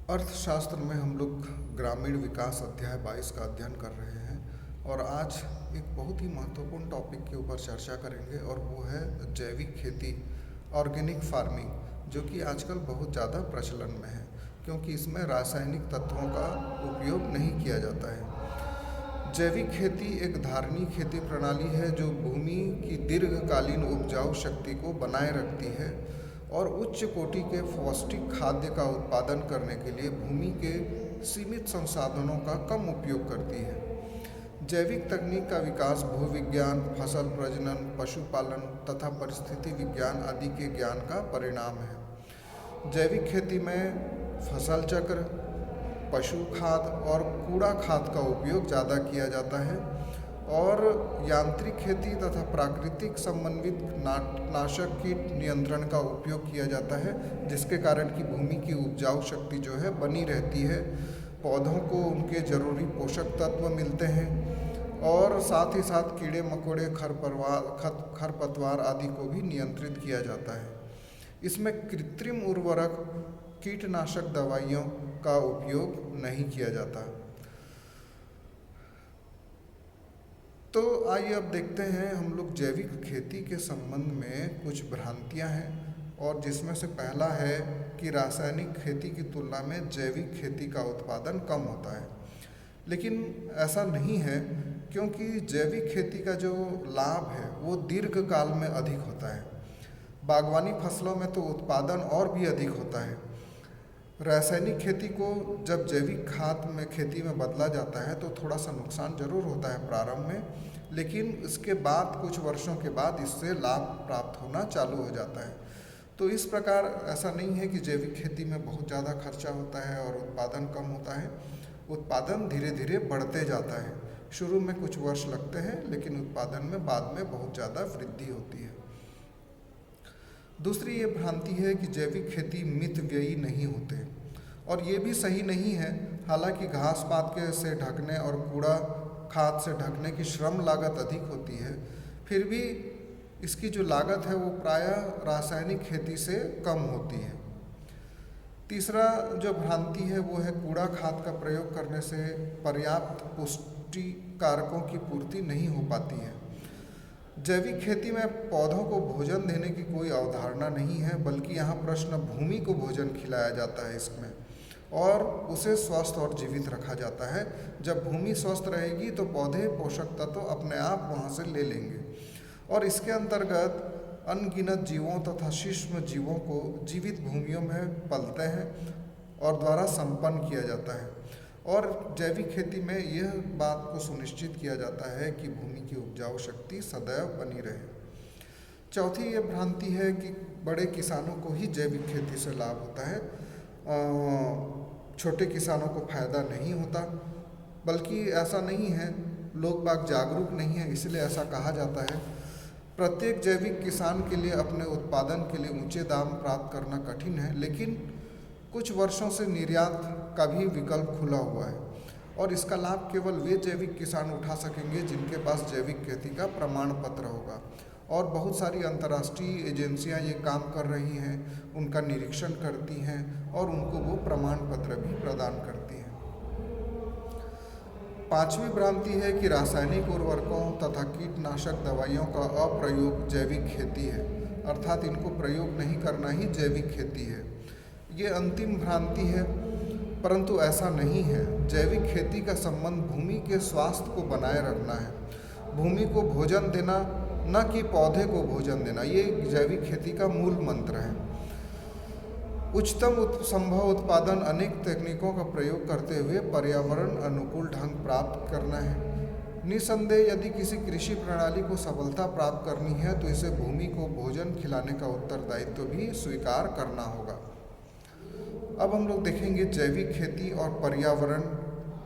अर्थशास्त्र में हम लोग ग्रामीण विकास अध्याय 22 का अध्ययन कर रहे हैं और आज एक बहुत ही महत्वपूर्ण टॉपिक के ऊपर चर्चा करेंगे और वो है जैविक खेती, ऑर्गेनिक फार्मिंग, जो कि आजकल बहुत ज़्यादा प्रचलन में है क्योंकि इसमें रासायनिक तत्वों का उपयोग नहीं किया जाता है। जैविक खेती एक धारणीय खेती प्रणाली है जो भूमि की दीर्घकालीन उपजाऊ शक्ति को बनाए रखती है और उच्च कोटि के पौष्टिक खाद्य का उत्पादन करने के लिए भूमि के सीमित संसाधनों का कम उपयोग करती है। जैविक तकनीक का विकास भूविज्ञान, फसल प्रजनन, पशुपालन तथा परिस्थिति विज्ञान आदि के ज्ञान का परिणाम है। जैविक खेती में फसल चक्र, पशु खाद और कूड़ा खाद का उपयोग ज़्यादा किया जाता है और यांत्रिक खेती तथा प्राकृतिक समन्वित नाशक कीट नियंत्रण का उपयोग किया जाता है, जिसके कारण कि भूमि की उपजाऊ शक्ति जो है बनी रहती है, पौधों को उनके जरूरी पोषक तत्व मिलते हैं और साथ ही साथ कीड़े मकोड़े, खरपतवार आदि को भी नियंत्रित किया जाता है। इसमें कृत्रिम उर्वरक, कीटनाशक दवाइयों का उपयोग नहीं किया जाता। तो आइए अब देखते हैं हम लोग जैविक खेती के संबंध में कुछ भ्रांतियां हैं और जिसमें से पहला है कि रासायनिक खेती की तुलना में जैविक खेती का उत्पादन कम होता है। लेकिन ऐसा नहीं है क्योंकि जैविक खेती का जो लाभ है वो दीर्घकाल में अधिक होता है। बागवानी फसलों में तो उत्पादन और भी अधिक होता है। रासायनिक खेती को जब जैविक खाद में खेती में बदला जाता है तो थोड़ा सा नुकसान जरूर होता है प्रारंभ में, लेकिन इसके बाद कुछ वर्षों के बाद इससे लाभ प्राप्त होना चालू हो जाता है। तो इस प्रकार ऐसा नहीं है कि जैविक खेती में बहुत ज़्यादा खर्चा होता है और उत्पादन कम होता है। उत्पादन धीरे धीरे बढ़ते जाता है। शुरू में कुछ वर्ष लगते हैं लेकिन उत्पादन में बाद में बहुत ज़्यादा वृद्धि होती है। दूसरी ये भ्रांति है कि जैविक खेती मितव्ययी नहीं होते और ये भी सही नहीं है। हालांकि घास पात के से ढकने और कूड़ा खाद से ढकने की श्रम लागत अधिक होती है, फिर भी इसकी जो लागत है वो प्रायः रासायनिक खेती से कम होती है। तीसरा जो भ्रांति है वो है कूड़ा खाद का प्रयोग करने से पर्याप्त पुष्टि कारकों की पूर्ति नहीं हो पाती है। जैविक खेती में पौधों को भोजन देने की कोई अवधारणा नहीं है, बल्कि यहाँ प्रश्न भूमि को भोजन खिलाया जाता है इसमें और उसे स्वस्थ और जीवित रखा जाता है। जब भूमि स्वस्थ रहेगी तो पौधे पोषक तत्व अपने आप वहाँ से ले लेंगे और इसके अंतर्गत अनगिनत जीवों तथा सूक्ष्म जीवों को जीवित भूमियों में पलते हैं और द्वारा संपन्न किया जाता है। और जैविक खेती में यह बात को सुनिश्चित किया जाता है कि भूमि की उपजाऊ शक्ति सदैव बनी रहे। चौथी ये भ्रांति है कि बड़े किसानों को ही जैविक खेती से लाभ होता है, छोटे किसानों को फायदा नहीं होता। बल्कि ऐसा नहीं है, लोग बाग जागरूक नहीं है इसलिए ऐसा कहा जाता है। प्रत्येक जैविक किसान के लिए अपने उत्पादन के लिए ऊंचे दाम प्राप्त करना कठिन है, लेकिन कुछ वर्षों से निर्यात का भी विकल्प खुला हुआ है और इसका लाभ केवल वे जैविक किसान उठा सकेंगे जिनके पास जैविक खेती का प्रमाण पत्र होगा। और बहुत सारी अंतर्राष्ट्रीय एजेंसियां ये काम कर रही हैं, उनका निरीक्षण करती हैं और उनको वो प्रमाण पत्र भी प्रदान करती हैं। पांचवी भ्रांति है कि रासायनिक उर्वरकों तथा कीटनाशक दवाइयों का अप्रयोग जैविक खेती है, अर्थात इनको प्रयोग नहीं करना ही जैविक खेती है। ये अंतिम भ्रांति है, परंतु ऐसा नहीं है। जैविक खेती का संबंध भूमि के स्वास्थ्य को बनाए रखना है, भूमि को भोजन देना, न कि पौधे को भोजन देना। ये जैविक खेती का मूल मंत्र है। उच्चतम संभव उत्पादन अनेक तकनीकों का प्रयोग करते हुए पर्यावरण अनुकूल ढंग प्राप्त करना है। निसंदेह यदि किसी कृषि प्रणाली को सफलता प्राप्त करनी है तो इसे भूमि को भोजन खिलाने का उत्तरदायित्व भी स्वीकार करना होगा। अब हम लोग देखेंगे जैविक खेती और पर्यावरण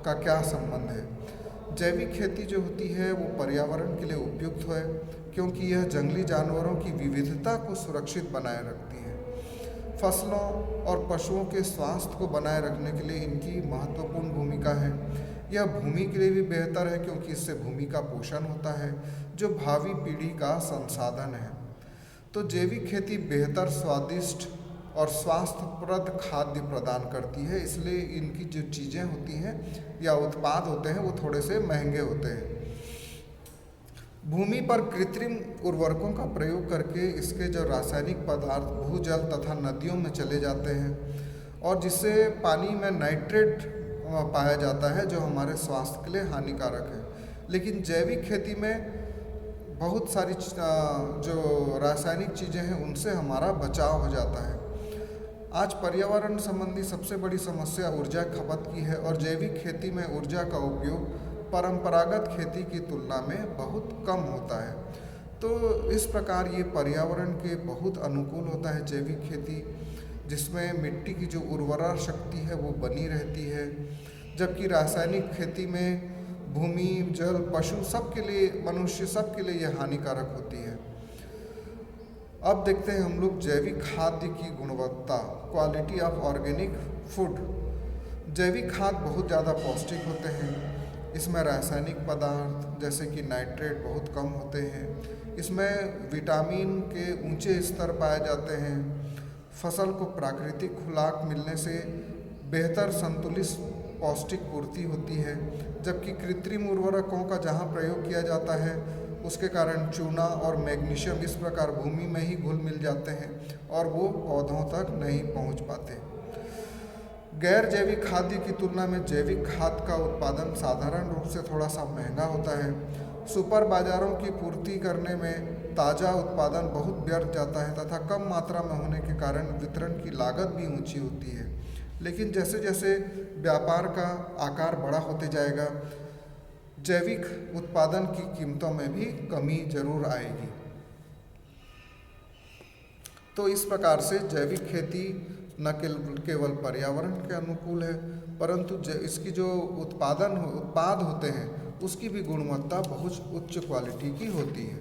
का क्या संबंध है। जैविक खेती जो होती है वो पर्यावरण के लिए उपयुक्त है क्योंकि यह जंगली जानवरों की विविधता को सुरक्षित बनाए रखती है। फसलों और पशुओं के स्वास्थ्य को बनाए रखने के लिए इनकी महत्वपूर्ण भूमिका है। यह भूमि के लिए भी बेहतर है क्योंकि इससे भूमि का पोषण होता है जो भावी पीढ़ी का संसाधन है। तो जैविक खेती बेहतर, स्वादिष्ट और स्वास्थ्यप्रद खाद्य प्रदान करती है, इसलिए इनकी जो चीज़ें होती हैं या उत्पाद होते हैं वो थोड़े से महंगे होते हैं। भूमि पर कृत्रिम उर्वरकों का प्रयोग करके इसके जो रासायनिक पदार्थ भूजल तथा नदियों में चले जाते हैं और जिससे पानी में नाइट्रेट पाया जाता है जो हमारे स्वास्थ्य के लिए हानिकारक है। लेकिन जैविक खेती में बहुत सारी जो रासायनिक चीज़ें हैं उनसे हमारा बचाव हो जाता है। आज पर्यावरण संबंधी सबसे बड़ी समस्या ऊर्जा खपत की है और जैविक खेती में ऊर्जा का उपयोग परंपरागत खेती की तुलना में बहुत कम होता है। तो इस प्रकार ये पर्यावरण के बहुत अनुकूल होता है जैविक खेती, जिसमें मिट्टी की जो उर्वरा शक्ति है वो बनी रहती है, जबकि रासायनिक खेती में भूमि, जल, पशु सब के लिए, मनुष्य सब के लिए यह हानिकारक होती है। अब देखते हैं हम लोग जैविक खाद्य की गुणवत्ता, क्वालिटी ऑफ ऑर्गेनिक फूड। जैविक खाद्य बहुत ज़्यादा पौष्टिक होते हैं। इसमें रासायनिक पदार्थ जैसे कि नाइट्रेट बहुत कम होते हैं। इसमें विटामिन के ऊंचे स्तर पाए जाते हैं। फसल को प्राकृतिक खुराक मिलने से बेहतर संतुलित पौष्टिक पूर्ति होती है, जबकि कृत्रिम उर्वरकों का जहाँ प्रयोग किया जाता है उसके कारण चूना और मैग्नीशियम इस प्रकार भूमि में ही घुल मिल जाते हैं और वो पौधों तक नहीं पहुँच पाते। गैर जैविक खाद्य की तुलना में जैविक खाद्य का उत्पादन साधारण रूप से थोड़ा सा महंगा होता है। सुपर बाज़ारों की पूर्ति करने में ताज़ा उत्पादन बहुत व्यर्थ जाता है तथा कम मात्रा में होने के कारण वितरण की लागत भी ऊंची होती है। लेकिन जैसे जैसे व्यापार का आकार बड़ा होते जाएगा, जैविक उत्पादन की कीमतों में भी कमी जरूर आएगी। तो इस प्रकार से जैविक खेती न केवल पर्यावरण के अनुकूल है, परंतु इसकी जो उत्पाद होते हैं उसकी भी गुणवत्ता बहुत उच्च क्वालिटी की होती है।